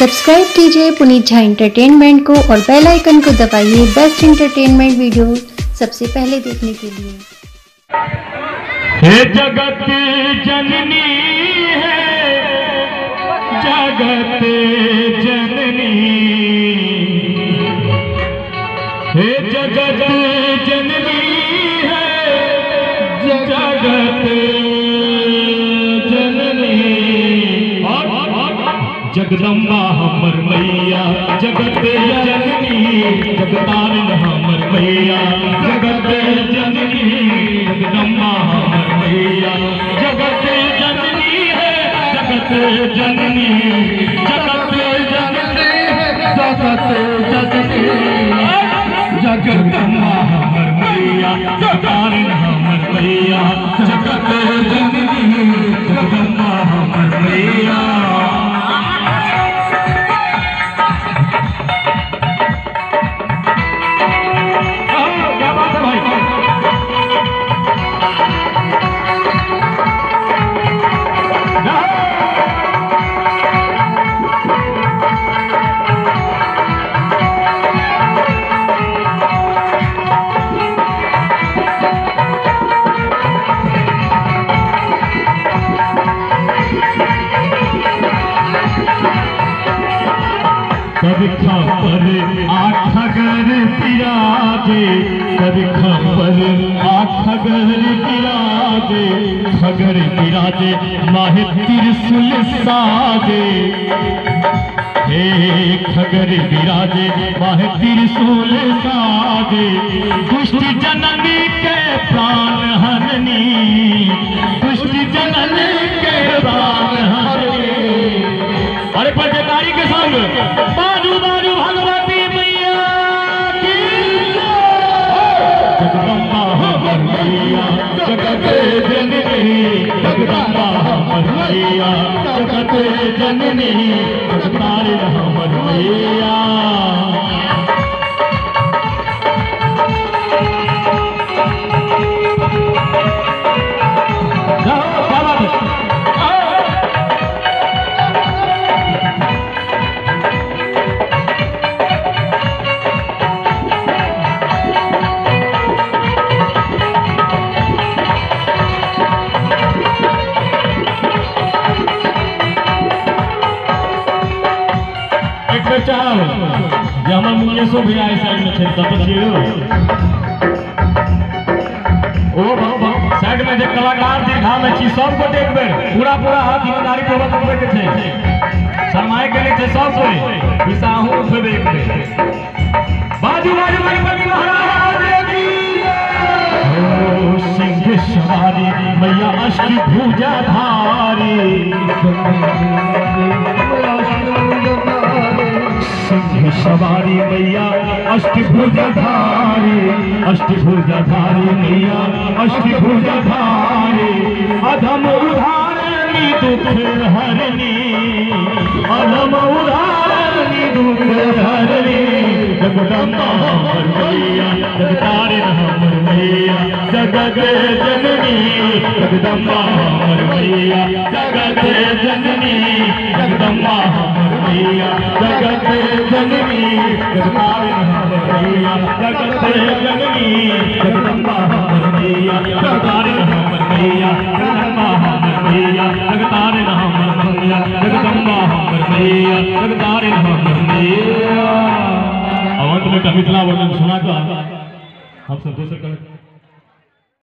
Subscribe कीजिए Puneet Jha entertainment को और बेल आइकन को दबाइए बेस्ट एंटरटेनमेंट वीडियो सबसे पहले देखने के लिए। हे जगत जननी है जगत जननी, हे जगत जननी है जगत जननी, जगदम्बा हमर मैया जगत जननी, जगतारिन हमर मैया जगत जननी, जगदम्बा हमर मैया जगत जननी है जगत जननी, जगत जननी है जगत जननी, जगदम्बा हमर मैया जगतारिन हमर मैया जगत जननी, जगदम्बा हमर मैया। कभी खबर आठगर पिराजे, कभी खबर आठगर पिराजे, खगर पिराजे माहे त्रिशूल साजे, हे खगर विराजे माहे त्रिशूल साजे, दुष्ट जननी के प्राण हरनी, दुष्ट जननी के प्राण हरनी। अरे पत्रकारी के संग बाजू बाजू भगवती मैया की, जगदम्बा हमर मैया जगत जननी, जगदम्बा हमर मैया जगत जननी, जगतारिन हमर मैया। हमारे मुंगेशो भी आए साइड में थे तब ओ साइड में जो कलाकार दीर्घा में छी सब को देख बेर पूरा पूरा हाथ ईमानदारी पूर्वक करबे के थे, शर्माए के लिए थे सब कोई विसाहू से देख बेर बाजू बाजू गणपति महाराज की ओ सिंह सवारी मैया अष्टभुजा धारी, सिंह सवारी मैया अष्टभुजाधारी, अष्टभुजाधारी मैया अष्टभुजाधारी, अधम उधारनी दुख हरनी, अधम उधारनी दुख हरनी, जगदम्बा हमर मैया जगतारिन हमर मैया जगत जननी, जगदम्बा हमर मैया जगत जननी, जगदम्बा हमर मैया जगत जननी, जगतारिन हमर मैया जगत जननी, जगदम्बा हमर मैया जगतारिन हमर मैया, जगदम्बा हमर मैया जगतारिन हमर मैया, जगदम्बा हमर मैया जगतारिन हमर मैया। अंत में मिथिला वर्णन सुना कर हम सब दूसरे